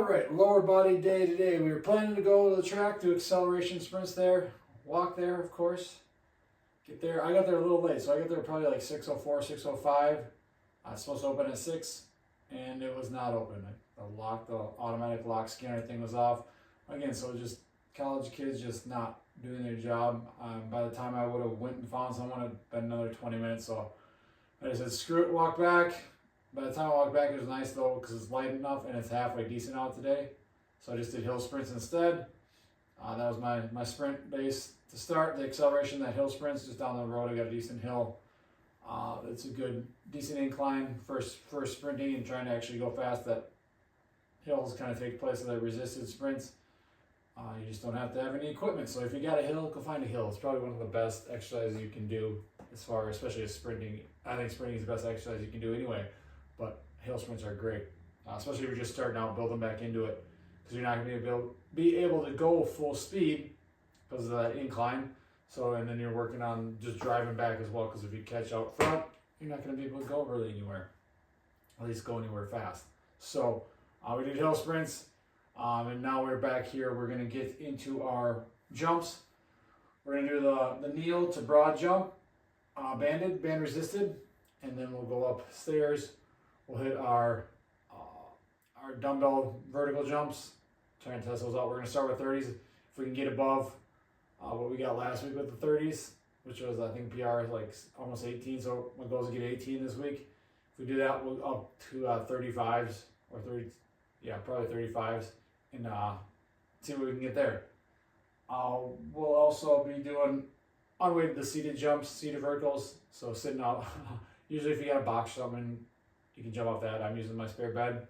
Alright, lower body day today. We were planning to go to the track, do acceleration sprints there, walk there, of course. Get there. I got there a little late, so I got there probably like 6:04, 6:05. I was supposed to open at 6, and it was not open. The automatic lock scanner thing was off. Again, so just college kids just not doing their job. By the time I would have went and found someone, it'd been another 20 minutes. So I just said, screw it, walk back. By the time I walked back, it was nice though, because it's light enough and it's halfway decent out today. So I just did hill sprints instead. That was my sprint base to start. The acceleration, that hill sprints just down the road. I got a decent hill. It's a good, decent incline for sprinting and trying to actually go fast. That hills kind of take place of the resisted sprints. You just don't have to have any equipment. So if you got a hill, go find a hill. It's probably one of the best exercises you can do as far, especially as sprinting. I think sprinting is the best exercise you can do anyway. But hill sprints are great, especially if you're just starting out, building back into it, because you're not going to be able to go full speed because of that incline. So, and then you're working on just driving back as well, because if you catch out front, you're not going to be able to go really anywhere, at least go anywhere fast. So we did hill sprints, and now we're back here. We're going to get into our jumps. We're going to do the kneel to broad jump, band resisted, and then we'll go upstairs. We'll hit our dumbbell vertical jumps, try and test those out. We're going to start with 30s. If we can get above what we got last week with the 30s, which was, I think, PR is like almost 18. So my goal is to get 18 this week. If we do that, we'll up to 35s or 30, yeah, probably 35s, and see what we can get there. We'll also be doing unweighted seated jumps, seated verticals. So sitting out, usually if you got a box or something, you can jump off that. I'm using my spare bed,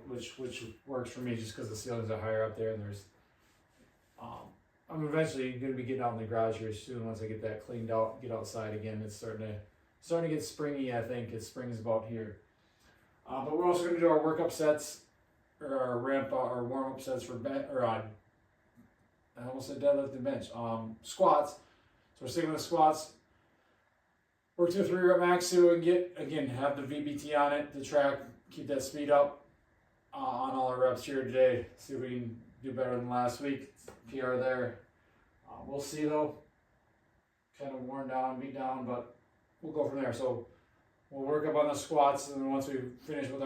which works for me just because the ceilings are higher up there, and there's. I'm eventually going to be getting out in the garage here soon once I get that cleaned out, get outside again. It's starting to get springy. I think spring's about here. But we're also going to do our workup sets, or our warm up sets for I almost said deadlift and bench. Squats. So we're sticking with squats. Work to a 3 rep max so we can have the VBT on it, the track, keep that speed up on all our reps here today. See if we can do better than last week. PR there. We'll see though. Kind of worn down, beat down, but we'll go from there. So we'll work up on the squats, and then once we finish with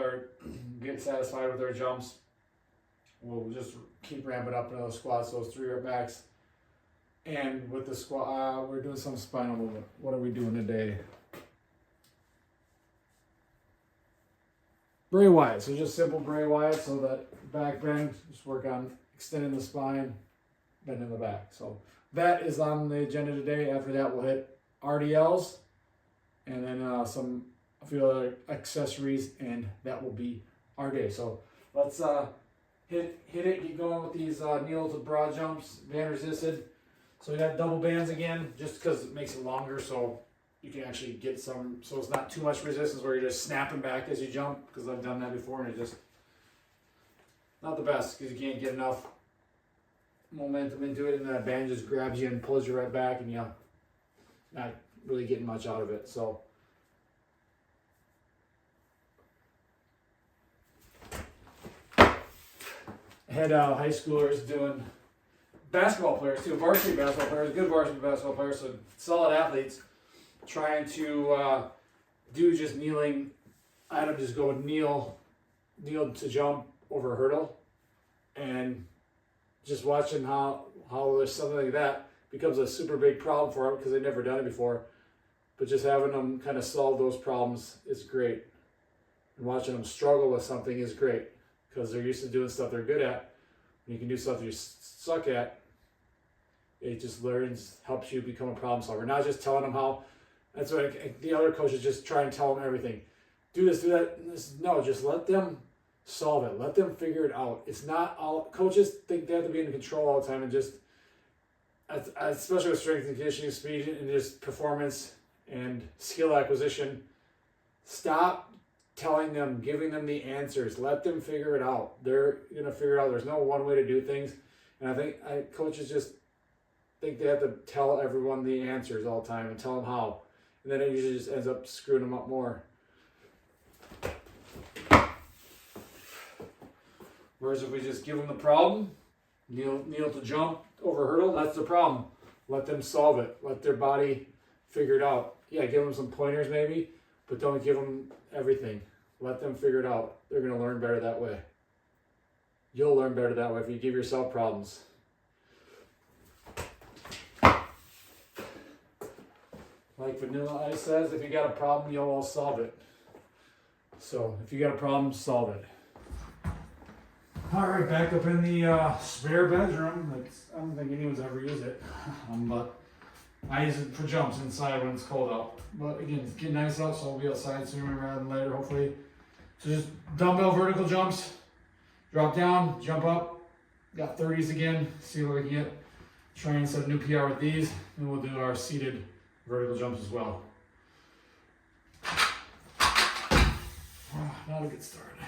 get satisfied with our jumps, we'll just keep ramping up into those squats, those 3 rep max. And with the squat, we're doing some spinal movement. What are we doing today? Bray Wyatt. So just simple Bray Wyatt. So that back bend, just work on extending the spine, bending the back. So that is on the agenda today. After that, we'll hit RDLs, and then a few other accessories, and that will be our day. So let's hit it. Keep going with these kneel to broad jumps, band resisted. So we got double bands again, just because it makes it longer, so you can actually get some, so it's not too much resistance where you're just snapping back as you jump, because I've done that before, and it's just not the best, because you can't get enough momentum into it, and that band just grabs you and pulls you right back, and you're not really getting much out of it. So I had high schoolers doing, basketball players too, varsity basketball players, good varsity basketball players, so solid athletes, trying to do just kneeling. I had them just go kneel to jump over a hurdle, and just watching how there's something like that becomes a super big problem for them because they've never done it before. But just having them kind of solve those problems is great, and watching them struggle with something is great because they're used to doing stuff they're good at. When you can do stuff you suck at, it just helps you become a problem solver. Not just telling them how. That's what the other coaches just try and tell them everything. Do this, do that. No, just let them solve it. Let them figure it out. It's not all coaches think they have to be in control all the time, and just, especially with strength and conditioning, speed, and just performance and skill acquisition. Stop telling them, giving them the answers. Let them figure it out. They're gonna figure it out. There's no one way to do things, and I think coaches just think they have to tell everyone the answers all the time and tell them how, and then it usually just ends up screwing them up more. Whereas if we just give them the problem, kneel to jump over hurdle, that's the problem. Let them solve it. Let their body figure it out. Yeah, give them some pointers maybe, but don't give them everything. Let them figure it out. They're going to learn better that way. You'll learn better that way if you give yourself problems. Like Vanilla Ice says, if you got a problem, you'll solve it. So if you got a problem, solve it. All right, back up in the spare bedroom. I don't think anyone's ever used it, but I use it for jumps inside when it's cold out. But again, it's getting nice out, so I'll be outside sooner rather than later, hopefully. So just dumbbell vertical jumps, drop down, jump up. Got 30s again, see what we can get. Try and set a new PR with these, and we'll do our seated vertical jumps as well. Now to get started.